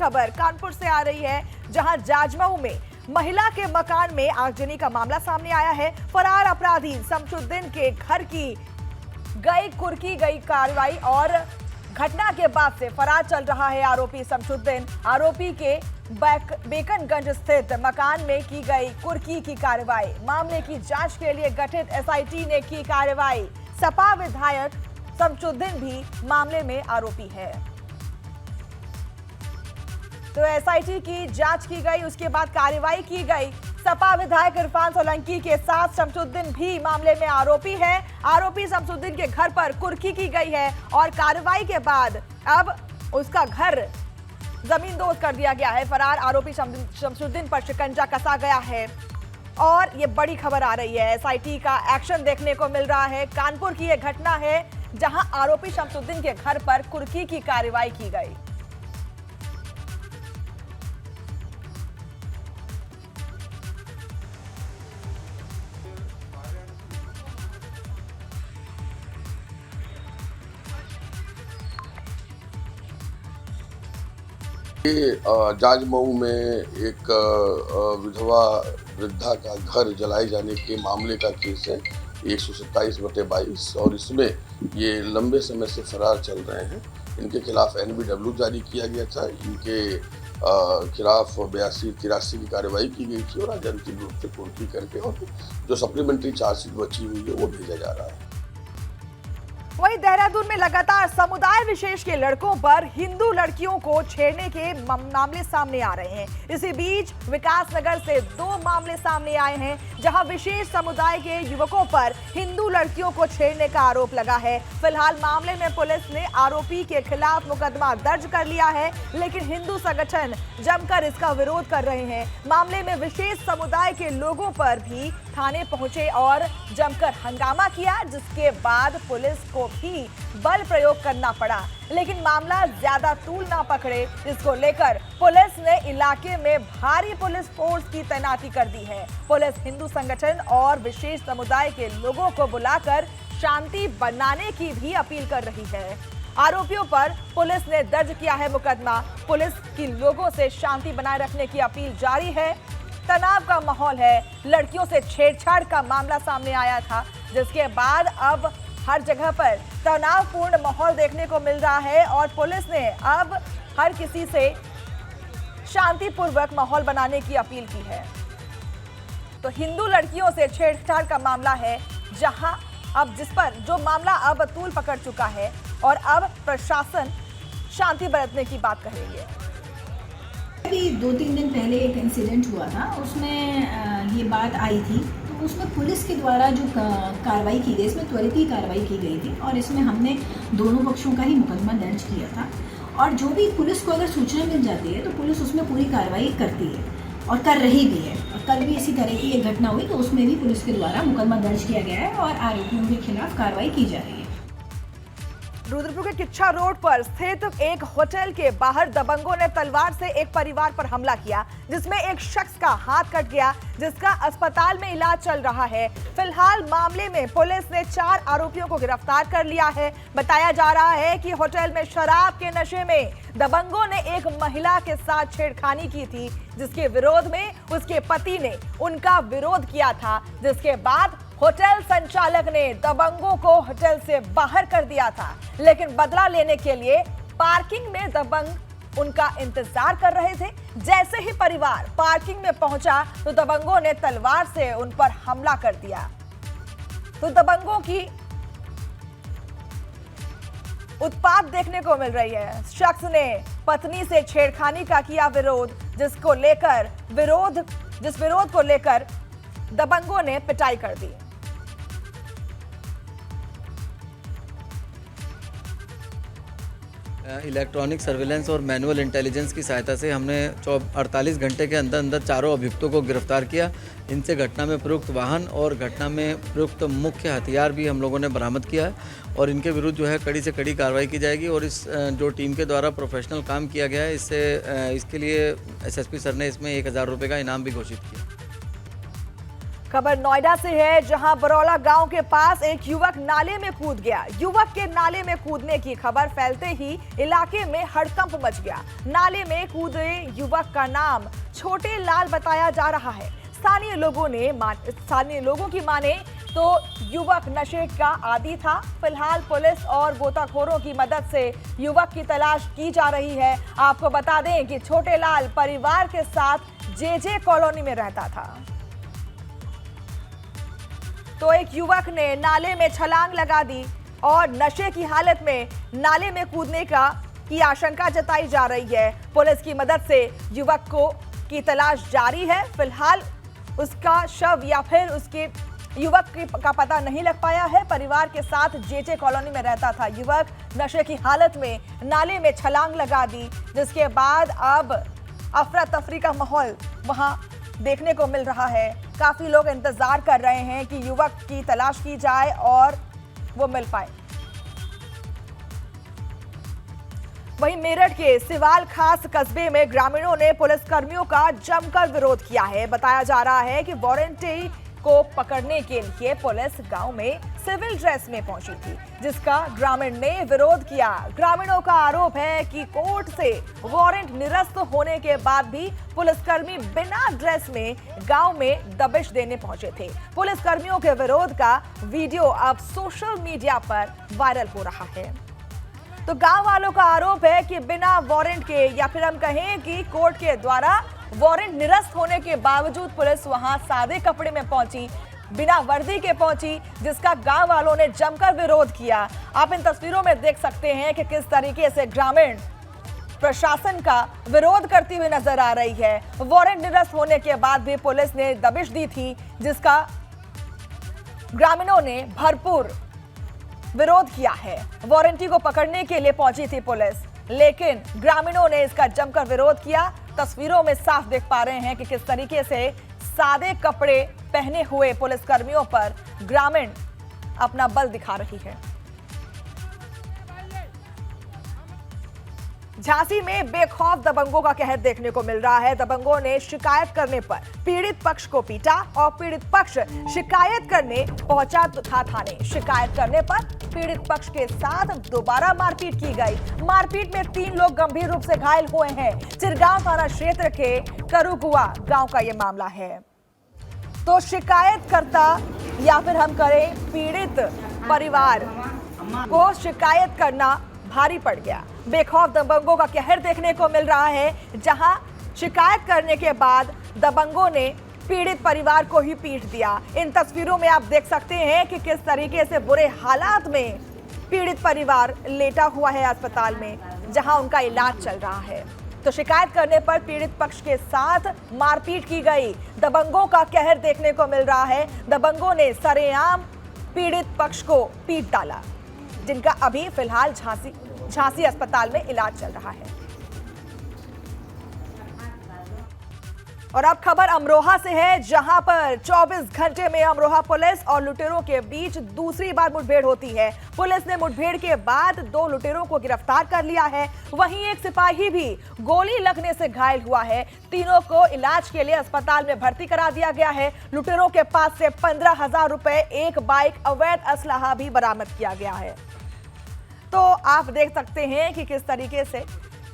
खबर कानपुर से आ रही है, जहां जाजमऊ में महिला के मकान में आगजनी का मामला सामने आया है। फरार अपराधी शमसुद्दीन के घर की कुर्की गई कार्रवाई और घटना के बाद से फरार चल रहा है आरोपी शमसुद्दीन। आरोपी के बेकनगंज स्थित मकान में की गई कुर्की की कार्रवाई। मामले की जांच के लिए गठित एसआईटी ने की कार्रवाई। सपा विधायक शमसुद्दीन भी मामले में आरोपी है। तो एसआईटी की जांच की गई, उसके बाद कार्रवाई की गई। सपा विधायक इरफान सोलंकी के साथ शमसुद्दीन भी मामले में आरोपी है। आरोपी शमसुद्दीन के घर पर कुर्की की गई है और कार्रवाई के बाद अब उसका घर जमींदोज कर दिया गया है। फरार आरोपी शमसुद्दीन पर शिकंजा कसा गया है और ये बड़ी खबर आ रही है। एसआईटी का एक्शन देखने को मिल रहा है। कानपुर की यह घटना है जहां आरोपी शमसुद्दीन के घर पर कुर्की की कार्रवाई की गई। जाजमऊ में एक विधवा वृद्धा का घर जलाए जाने के मामले का केस है 127/22 और इसमें ये लंबे समय से फरार चल रहे हैं। इनके खिलाफ एनबीडब्ल्यू जारी किया गया था। इनके खिलाफ 82-83 की कार्रवाई की गई थी और आज अंतिम रूप से कुर्की करके और जो सप्लीमेंट्री चार्जशीट बची हुई है वो भेजा जा रहा है। वहीं देहरादून में लगातार समुदाय विशेष के लड़कों पर हिंदू लड़कियों को छेड़ने के मामले सामने आ रहे हैं। इसी बीच विकासनगर से 2 मामले सामने आए हैं जहां विशेष समुदाय के युवकों पर हिंदू लड़कियों को छेड़ने का आरोप लगा है। फिलहाल मामले में पुलिस ने आरोपी के खिलाफ मुकदमा दर्ज कर लिया है, लेकिन हिंदू संगठन जमकर इसका विरोध कर रहे हैं। मामले में विशेष समुदाय के लोगों पर भी थाने पहुंचे और जमकर हंगामा किया, जिसके बाद पुलिस को भी बल प्रयोग करना पड़ा, लेकिन मामला ज्यादा तूल ना पकड़े, जिसको लेकर पुलिस ने इलाके में भारी पुलिस फोर्स की तैनाती कर दी है। पुलिस हिंदू संगठन और विशेष समुदाय के लोगों को बुलाकर शांति बनाने की भी अपील कर रही है। आरोपियों पर पुलिस ने दर्ज किया है मुकदमा। पुलिस की लोगों से शांति बनाए रखने की अपील जारी है। तनाव का माहौल है। लड़कियों से छेड़छाड़ का मामला सामने आया था, जिसके बाद अब हर जगह पर तनावपूर्ण माहौल देखने को मिल रहा है और पुलिस ने अब हर किसी से शांतिपूर्वक माहौल बनाने की अपील की है। तो हिंदू लड़कियों से छेड़छाड़ का मामला है, जहां अब जिस पर जो मामला अब तूल पकड़ चुका है और अब प्रशासन शांति बरतने की बात कर रही है। अभी 2-3 दिन पहले एक इंसिडेंट हुआ था, उसमें ये बात आई थी, तो उसमें पुलिस के द्वारा जो कार्रवाई की गई, इसमें त्वरित ही कार्रवाई की गई थी और इसमें हमने दोनों पक्षों का ही मुकदमा दर्ज किया था। और जो भी पुलिस को अगर सूचना मिल जाती है तो पुलिस उसमें पूरी कार्रवाई करती है और कर रही भी है। और कल भी इसी तरह की एक घटना हुई तो उसमें भी पुलिस के द्वारा मुकदमा दर्ज किया गया है और आरोपियों के खिलाफ कार्रवाई की जा रही है। रुद्रपुर के किच्छा रोड पर स्थित एक होटल के बाहर दबंगों ने तलवार से एक परिवार पर हमला किया, जिसमें एक शख्स का हाथ कट गया, जिसका अस्पताल में इलाज चल रहा है। फिलहाल मामले में पुलिस ने 4 आरोपियों को गिरफ्तार कर लिया है। बताया जा रहा है कि होटल में शराब के नशे में दबंगों ने एक महिला के साथ छेड़खानी की थी, जिसके विरोध में उसके पति ने उनका विरोध किया था, जिसके बाद होटल संचालक ने दबंगों को होटल से बाहर कर दिया था। लेकिन बदला लेने के लिए पार्किंग में दबंग उनका इंतजार कर रहे थे। जैसे ही परिवार पार्किंग में पहुंचा तो दबंगों ने तलवार से उन पर हमला कर दिया। तो दबंगों की उत्पात देखने को मिल रही है। शख्स ने पत्नी से छेड़खानी का किया विरोध, जिस विरोध को लेकर दबंगों ने पिटाई कर दी। इलेक्ट्रॉनिक सर्विलेंस और मैनुअल इंटेलिजेंस की सहायता से हमने 48 घंटे के अंदर अंदर चारों अभियुक्तों को गिरफ्तार किया। इनसे घटना में प्रयुक्त वाहन और घटना में प्रयुक्त मुख्य हथियार भी हम लोगों ने बरामद किया है और इनके विरुद्ध जो है कड़ी से कड़ी कार्रवाई की जाएगी। और इस जो टीम के द्वारा प्रोफेशनल काम किया गया है, इसके लिए एसएसपी सर ने इसमें 1000 रुपये का इनाम भी घोषित किया। खबर नोएडा से है, जहां बरौला गांव के पास एक युवक नाले में कूद गया। युवक के नाले में कूदने की खबर फैलते ही इलाके में हड़कंप मच गया। नाले में कूदे युवक का नाम छोटे लाल बताया जा रहा है। स्थानीय लोगों की माने तो युवक नशे का आदी था। फिलहाल पुलिस और गोताखोरों की मदद से युवक की तलाश की जा रही है। आपको बता दें कि छोटे लाल परिवार के साथ जेजे कॉलोनी में रहता था। तो एक युवक ने नाले में छलांग लगा दी और नशे की हालत में नाले में कूदने की आशंका जताई जा रही है। पुलिस की मदद से युवक की तलाश जारी है। फिलहाल उसका शव या फिर उसके युवक का पता नहीं लग पाया है। परिवार के साथ जेजे कॉलोनी में रहता था युवक। नशे की हालत में नाले में छलांग लगा दी, जिसके बाद अब अफरा तफरी का माहौल वहां देखने को मिल रहा है। काफी लोग इंतजार कर रहे हैं कि युवक की तलाश की जाए और वो मिल पाए। वहीं मेरठ के सिवाल खास कस्बे में ग्रामीणों ने पुलिसकर्मियों का जमकर विरोध किया है। बताया जा रहा है कि वारंटी को पकड़ने के लिए पुलिस गांव में सिविल ड्रेस में पहुंची थी, जिसका ग्रामीण ने विरोध किया। ग्रामीणों का आरोप है कि कोर्ट से वारंट निरस्त होने के बाद भी पुलिसकर्मी बिना ड्रेस में गांव में दबिश देने पहुंचे थे। पुलिसकर्मियों के विरोध का वीडियो अब सोशल मीडिया पर वायरल हो रहा है। तो गांव वालों का आरोप है कि बिना वारंट के या फिर हम कहें कि कोर्ट के द्वारा वारंट निरस्त होने के बावजूद पुलिस वहां सादे कपड़े में पहुंची, बिना वर्दी के पहुंची, जिसका गांव वालों ने जमकर विरोध किया। आप इन तस्वीरों में देख सकते हैं कि किस तरीके से ग्रामीण प्रशासन का विरोध करती हुई नजर आ रही है। वारंट निरस्त होने के बाद भी पुलिस ने दबिश दी थी, जिसका ग्रामीणों ने भरपूर विरोध किया है। वारंटी को पकड़ने के लिए पहुंची थी पुलिस, लेकिन ग्रामीणों ने इसका जमकर विरोध किया। तस्वीरों में साफ देख पा रहे हैं कि किस तरीके से सादे कपड़े पहने हुए पुलिसकर्मियों पर ग्रामीण अपना बल दिखा रही है। झांसी में बेखौफ दबंगों का कहर देखने को मिल रहा है। दबंगों ने शिकायत करने पर पीड़ित पक्ष को पीटा और पीड़ित पक्ष शिकायत करने पहुंचा था थाने। शिकायत करने पर पीड़ित पक्ष के साथ दोबारा मारपीट की गई। मारपीट में 3 लोग गंभीर रूप से घायल हुए हैं। चिरगांव थाना क्षेत्र के करुगुआ गांव का यह मामला है। तो शिकायतकर्ता या फिर हम करें पीड़ित परिवार को शिकायत करना भारी पड़ गया। बेखौफ दबंगों का कहर देखने को मिल रहा है, जहां शिकायत करने के बाद दबंगों ने पीड़ित परिवार को ही पीट दिया। इन तस्वीरों में आप देख सकते हैं कि किस तरीके से बुरे हालात में पीड़ित परिवार लेटा हुआ है अस्पताल में, जहां उनका इलाज चल रहा है। तो शिकायत करने पर पीड़ित पक्ष के साथ मारपीट की गई। दबंगों का कहर देखने को मिल रहा है। दबंगों ने सरेआम पीड़ित पक्ष को पीट डाला, जिनका अभी फिलहाल झांसी अस्पताल में इलाज चल रहा है। और अब खबर अमरोहा से है, जहां पर 24 घंटे में अमरोहा पुलिस और लुटेरों के बीच दूसरी बार मुठभेड़ होती है। पुलिस ने मुठभेड़ के बाद 2 लुटेरों को गिरफ्तार कर लिया है। वहीं एक सिपाही भी गोली लगने से घायल हुआ है। तीनों को इलाज के लिए अस्पताल में भर्ती करा दिया गया है। लुटेरों के पास से 15,000 रुपए, एक बाइक, अवैध असलहा भी बरामद किया गया है। तो आप देख सकते हैं कि किस तरीके से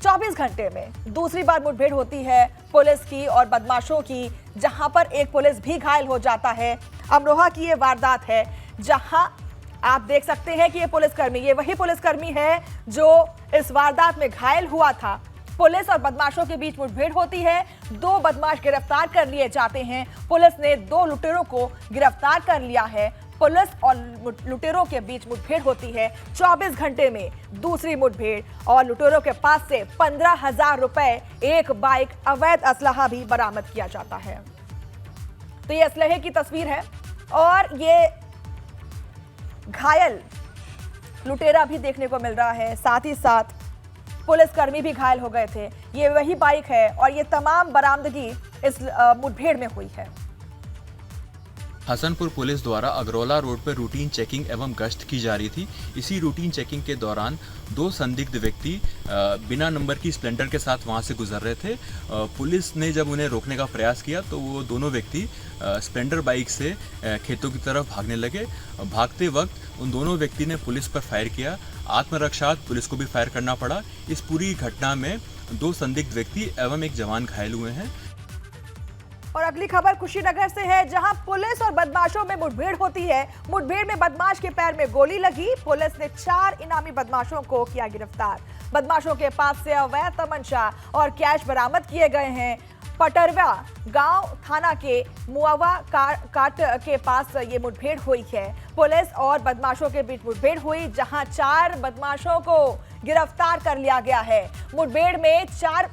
24 घंटे में दूसरी बार मुठभेड़ होती है पुलिस की और बदमाशों की, जहां पर एक पुलिस भी घायल हो जाता है। अमरोहा की ये वारदात है, जहां आप देख सकते हैं कि ये वही पुलिसकर्मी है जो इस वारदात में घायल हुआ था। पुलिस और बदमाशों के बीच मुठभेड़ होती है। 2 बदमाश गिरफ्तार कर लिए जाते हैं। पुलिस ने 2 लुटेरों को गिरफ्तार कर लिया है। पुलिस और लुटेरों के बीच मुठभेड़ होती है। 24 घंटे में दूसरी मुठभेड़ और लुटेरों के पास से 15,000 रुपए, एक बाइक, अवैध असलहा भी बरामद किया जाता है। तो ये असलहे की तस्वीर है और ये घायल लुटेरा भी देखने को मिल रहा है। साथ ही साथ पुलिसकर्मी भी घायल हो गए थे। ये वही बाइक है और ये तमाम बरामदगी इस मुठभेड़ में हुई है। हसनपुर पुलिस द्वारा अगरौला रोड पर रूटीन चेकिंग एवं गश्त की जा रही थी। इसी रूटीन चेकिंग के दौरान दो संदिग्ध व्यक्ति बिना नंबर की स्प्लेंडर के साथ वहां से गुजर रहे थे। पुलिस ने जब उन्हें रोकने का प्रयास किया तो वो दोनों व्यक्ति स्प्लेंडर बाइक से खेतों की तरफ भागने लगे। भागते वक्त उन दोनों व्यक्ति ने पुलिस पर फायर किया। आत्मरक्षार्थ पुलिस को भी फायर करना पड़ा। इस पूरी घटना में दो संदिग्ध व्यक्ति एवं एक जवान घायल हुए हैं। और अगली खबर कुशीनगर से है, जहां पुलिस और बदमाशों में मुठभेड़ होती है। मुठभेड़ में बदमाश के पैर में गोली लगी। पुलिस ने 4 इनामी बदमाशों को किया गिरफ्तार। बदमाशों के पास से अवैध तमंचा और कैश बरामद किए गए हैं। पटरवा गांव थाना के मुआवा काट के पास ये मुठभेड़ हुई है। पुलिस और बदमाशों के बीच मुठभेड़ हुई, जहां 4 बदमाशों को गिरफ्तार कर लिया गया है। मुठभेड़ में 4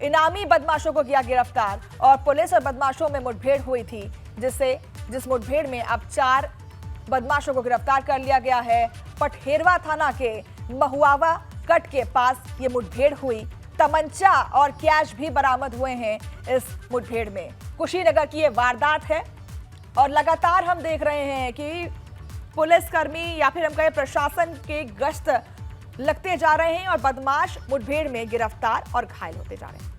इनामी बदमाशों को किया गिरफ्तार और पुलिस और बदमाशों में मुठभेड़ हुई थी, जिस मुठभेड़ में अब 4 बदमाशों को गिरफ्तार कर लिया गया है। पटहेरवा थाना के महुआवा कट के पास ये मुठभेड़ हुई। तमंचा और कैश भी बरामद हुए हैं इस मुठभेड़ में। कुशीनगर की ये वारदात है और लगातार हम देख रहे हैं कि पुलिसकर्मी या फिर हम कहें प्रशासन के गश्त लगते जा रहे हैं और बदमाश मुठभेड़ में गिरफ्तार और घायल होते जा रहे हैं।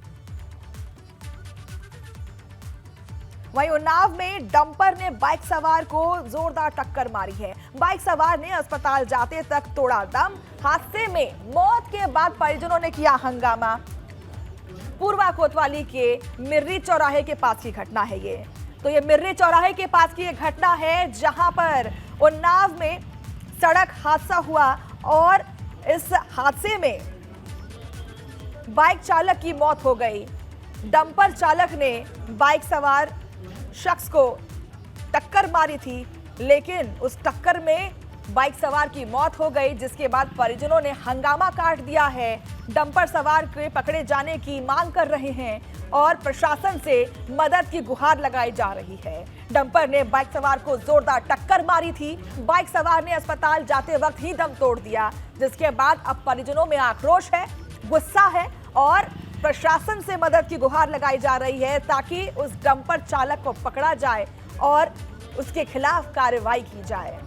वहीं उन्नाव में डंपर ने बाइक सवार को जोरदार टक्कर मारी है। बाइक सवार ने अस्पताल जाते तक तोड़ा दम। हादसे में मौत के बाद परिजनों ने किया हंगामा। पूर्वा कोतवाली के मिर्री चौराहे के पास की घटना है ये। तो ये मिर्री चौराहे के पास की ये घटना है, जहां पर उन्नाव में सड़क हादसा हुआ और इस हादसे में बाइक चालक की मौत हो गई। डंपर चालक ने बाइक सवार शख्स को टक्कर मारी थी, लेकिन उस टक्कर में बाइक सवार की मौत हो गई, जिसके बाद परिजनों ने हंगामा काट दिया है। डंपर सवार के पकड़े जाने की मांग कर रहे हैं और प्रशासन से मदद की गुहार लगाई जा रही है। डंपर ने बाइक सवार को जोरदार टक्कर मारी थी। बाइक सवार ने अस्पताल जाते वक्त ही दम तोड़ दिया, जिसके बाद अब परिजनों में आक्रोश है, गुस्सा है और प्रशासन से मदद की गुहार लगाई जा रही है ताकि उस डंपर चालक को पकड़ा जाए और उसके खिलाफ कार्रवाई की जाए।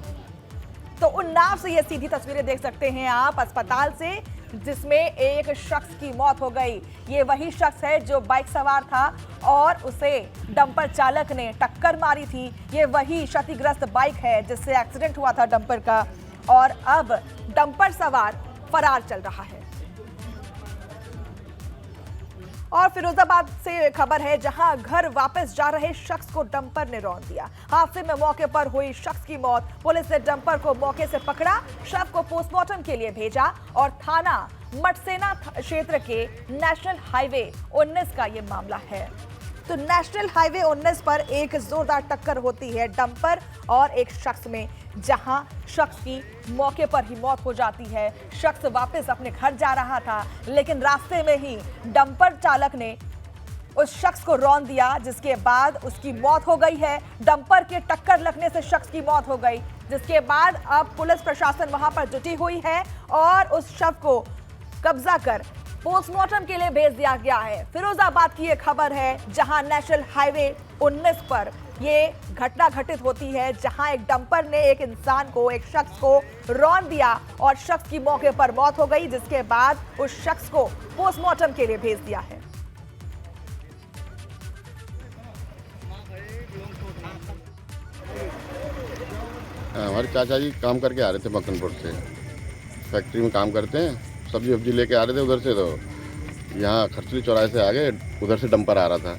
तो उन्नाव से ये सीधी तस्वीरें देख सकते हैं आप अस्पताल से, जिसमें एक शख्स की मौत हो गई। ये वही शख्स है जो बाइक सवार था और उसे डंपर चालक ने टक्कर मारी थी। ये वही क्षतिग्रस्त बाइक है जिससे एक्सीडेंट हुआ था डंपर का और अब डंपर सवार फरार चल रहा है। और फिरोजाबाद से खबर है, जहां घर वापस जा रहे शख्स को डंपर ने रौंद दिया। हादसे में मौके पर हुई शख्स की मौत। पुलिस ने डंपर को मौके से पकड़ा, शव को पोस्टमार्टम के लिए भेजा और थाना मटसेना क्षेत्र के नेशनल हाईवे 19 का ये मामला है। तो नेशनल हाईवे 19 पर एक जोरदार टक्कर होती है डंपर और एक शख्स में, जहां शख्स की मौके पर ही मौत हो जाती है। शख्स वापस अपने घर जा रहा था, लेकिन रास्ते में ही डंपर चालक ने उस शख्स को रौंद दिया, जिसके बाद उसकी मौत हो गई है। डंपर के टक्कर लगने से शख्स की मौत हो गई, जिसके बाद अब पुलिस प्रशासन वहां पर जुटी हुई है और उस शव को कब्जा कर पोस्टमार्टम के लिए भेज दिया गया है। फिरोजाबाद की ये खबर है, जहां नेशनल हाईवे 19 पर ये घटना घटित होती है, जहां एक डंपर ने एक इंसान को, एक शख्स को रौंद दिया और शख्स की मौके पर मौत हो गई, जिसके बाद उस शख्स को पोस्टमार्टम के लिए भेज दिया है। हमारे चाचा जी काम करके आ रहे थे मक्खनपुर से, फैक्ट्री में काम करते हैं, सब्जी वब्जी लेके आ रहे थे उधर से, तो यहाँ खरचली चौराहे से आगे उधर से डंपर आ रहा था,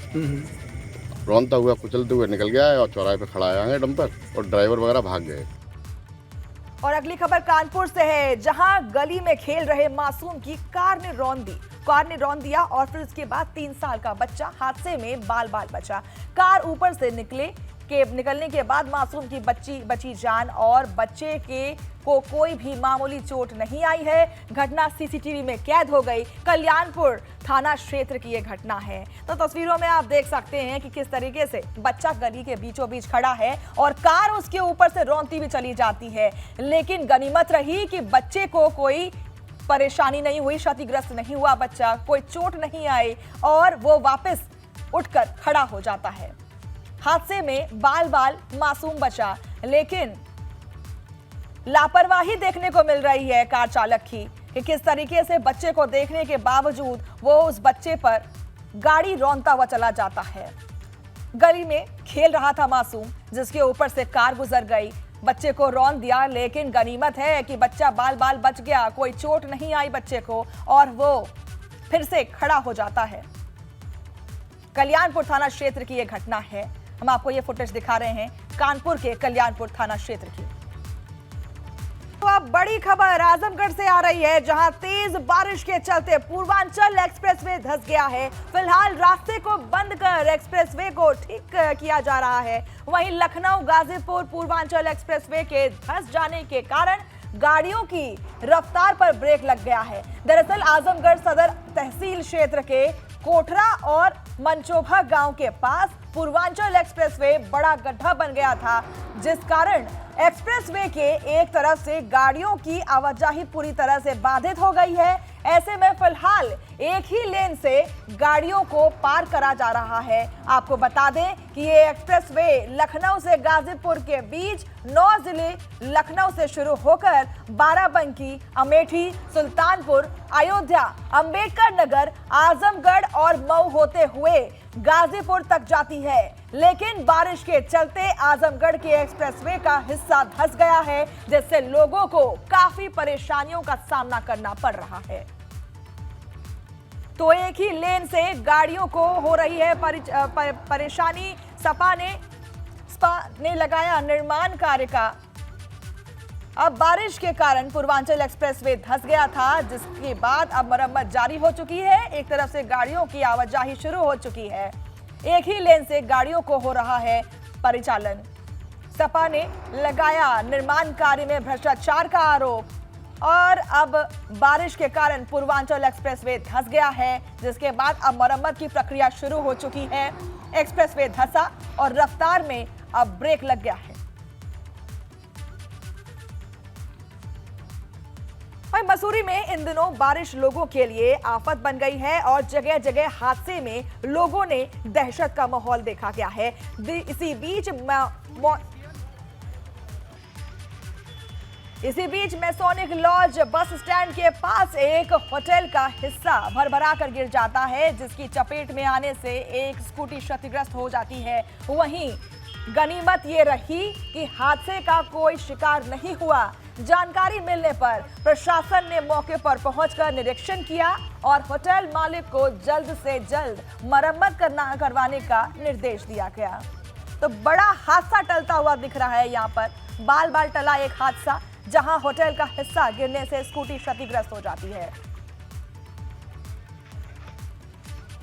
रौंदता हुआ कुचलते हुए निकल गया और चौराहे पे खड़ा आया डंपर और ड्राइवर वगैरह भाग गए। और अगली खबर कानपुर से है, जहां गली में खेल रहे मासूम की कार ने रौंद दिया और फिर उसके बाद 3 साल का बच्चा हादसे में बाल बचा। कार ऊपर से निकलने के बाद मासूम की बची जान और बच्चे को कोई भी मामूली चोट नहीं आई है। घटना सीसीटीवी में कैद हो गई। कल्याणपुर थाना क्षेत्र की यह घटना है। तो तस्वीरों में आप देख सकते हैं कि किस तरीके से बच्चा गली के बीचों बीच खड़ा है और कार उसके ऊपर से रौंदती भी चली जाती है, लेकिन गनीमत रही कि बच्चे को कोई परेशानी नहीं हुई, क्षतिग्रस्त नहीं हुआ बच्चा, कोई चोट नहीं आई और वो वापस उठकर खड़ा हो जाता है। हादसे में बाल बाल मासूम बचा, लेकिन लापरवाही देखने को मिल रही है कार चालक की कि किस तरीके से बच्चे को देखने के बावजूद वो उस बच्चे पर गाड़ी रौंदता हुआ चला जाता है। गली में खेल रहा था मासूम, जिसके ऊपर से कार गुजर गई, बच्चे को रौंद दिया, लेकिन गनीमत है कि बच्चा बाल बाल बच गया, कोई चोट नहीं आई बच्चे को और वो फिर से खड़ा हो जाता है। कल्याणपुर थाना क्षेत्र की यह घटना है, हम आपको ये फुटेज दिखा रहे हैं कानपुर के कल्याणपुर थाना क्षेत्र की। तो अब बड़ी खबर आजमगढ़ से आ रही है, जहां तेज बारिश के चलते पूर्वांचल एक्सप्रेसवे धंस गया है। फिलहाल रास्ते को बंद कर एक्सप्रेसवे को ठीक किया जा रहा है। वहीं लखनऊ गाजीपुर पूर्वांचल एक्सप्रेसवे के धंस जाने के कारण गाड़ियों की रफ्तार पर ब्रेक लग गया है। दरअसल आजमगढ़ सदर तहसील क्षेत्र के कोठरा और मनचोभा गांव के पास पूर्वांचल एक्सप्रेसवे बड़ा गड्ढा बन गया था, जिस कारण एक्सप्रेसवे के एक तरफ से गाड़ियों की आवाजाही पूरी तरह से बाधित हो गई है। ऐसे में फिलहाल एक ही लेन से गाड़ियों को पार करा जा रहा है। आपको बता दें कि ये एक्सप्रेसवे लखनऊ से गाजीपुर के बीच 9 जिले लखनऊ से शुरू होकर बाराबंकी, अमेठी, सुल्तानपुर, अयोध्या, अंबेडकर नगर, आजमगढ़ और मऊ होते हुए गाजीपुर तक जाती है। लेकिन बारिश के चलते आजमगढ़ के एक्सप्रेसवे का हिस्सा धंस गया है, जिससे लोगों को काफी परेशानियों का सामना करना पड़ रहा है। तो एक ही लेन से गाड़ियों को हो रही है परेशानी। सपा ने लगाया निर्माण कार्य का। अब बारिश के कारण पूर्वांचल एक्सप्रेसवे धंस गया था, जिसके बाद अब मरम्मत जारी हो चुकी है। एक तरफ से गाड़ियों की आवाजाही शुरू हो चुकी है, एक ही लेन से गाड़ियों को हो रहा है परिचालन। सपा ने लगाया निर्माण कार्य में भ्रष्टाचार का आरोप और अब बारिश के कारण पूर्वांचल एक्सप्रेसवे धंस गया है, जिसके बाद अब मरम्मत की प्रक्रिया शुरू हो चुकी है। एक्सप्रेसवे धंसा और रफ्तार में अब ब्रेक लग गया है। मसूरी में इन दिनों बारिश लोगों के लिए आफत बन गई है और जगह जगह हादसे में लोगों ने दहशत का माहौल देखा गया है। इसी बीच मैसोनिक लॉज बस स्टैंड के पास एक होटल का हिस्सा भरभरा कर गिर जाता है, जिसकी चपेट में आने से एक स्कूटी क्षतिग्रस्त हो जाती है। वहीं गनीमत ये रही कि हादसे का कोई शिकार नहीं हुआ। जानकारी मिलने पर प्रशासन ने मौके पर पहुंचकर निरीक्षण किया और होटल मालिक को जल्द से जल्द मरम्मत करवाने का निर्देश दिया गया। तो बड़ा हादसा टलता हुआ दिख रहा है। यहाँ पर बाल बाल टला एक हादसा, जहां होटल का हिस्सा गिरने से स्कूटी क्षतिग्रस्त हो जाती है।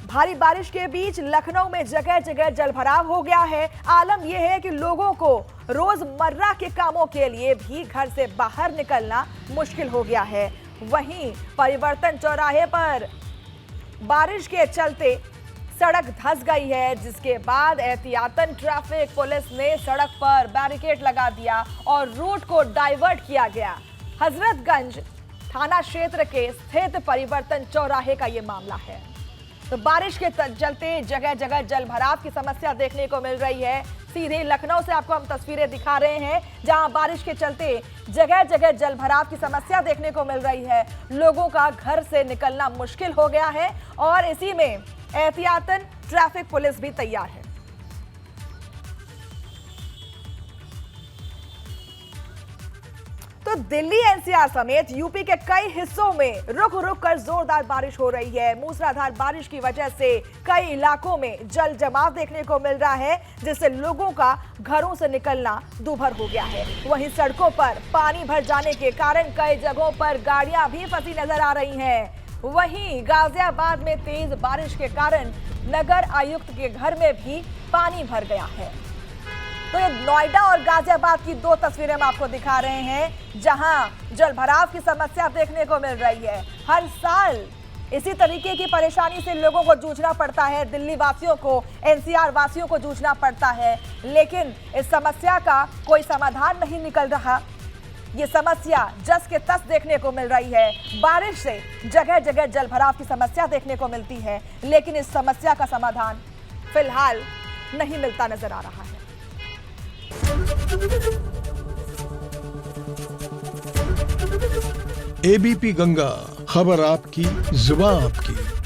भारी बारिश के बीच लखनऊ में जगह जगह जलभराव हो गया है। आलम यह है कि लोगों को रोजमर्रा के कामों के लिए भी घर से बाहर निकलना मुश्किल हो गया है। वहीं परिवर्तन चौराहे पर बारिश के चलते सड़क धंस गई है, जिसके बाद एहतियातन ट्रैफिक पुलिस ने सड़क पर बैरिकेड लगा दिया और रूट को डाइवर्ट किया गया। हजरतगंज थाना क्षेत्र के स्थित परिवर्तन चौराहे का ये मामला है। तो बारिश के चलते जगह जगह जलभराव की समस्या देखने को मिल रही है। सीधे लखनऊ से आपको हम तस्वीरें दिखा रहे हैं, जहां बारिश के चलते जगह जगह जलभराव की समस्या देखने को मिल रही है। लोगों का घर से निकलना मुश्किल हो गया है और इसी में एहतियातन ट्रैफिक पुलिस भी तैयार है। तो दिल्ली एनसीआर समेत यूपी के कई हिस्सों में रुक रुक कर जोरदार बारिश हो रही है। मूसलाधार बारिश की वजह से कई इलाकों में जल जमाव देखने को मिल रहा है, जिससे लोगों का घरों से निकलना दूभर हो गया है। वहीं सड़कों पर पानी भर जाने के कारण कई जगहों पर गाड़ियां भी फंसी नजर आ रही हैं। वहीं गाजियाबाद में तेज बारिश के कारण नगर आयुक्त के घर में भी पानी भर गया है। तो ये नोएडा और गाजियाबाद की दो तस्वीरें हम आपको दिखा रहे हैं, जहां जलभराव की समस्या देखने को मिल रही है। हर साल इसी तरीके की परेशानी से लोगों को जूझना पड़ता है, दिल्ली वासियों को, एनसीआर वासियों को जूझना पड़ता है, लेकिन इस समस्या का कोई समाधान नहीं निकल रहा। ये समस्या जस के तस देखने को मिल रही है। बारिश से जगह जगह जलभराव की समस्या देखने को मिलती है, लेकिन इस समस्या का समाधान फिलहाल नहीं मिलता नजर आ रहा है। एबीपी गंगा, खबर आपकी, जुबान आपकी।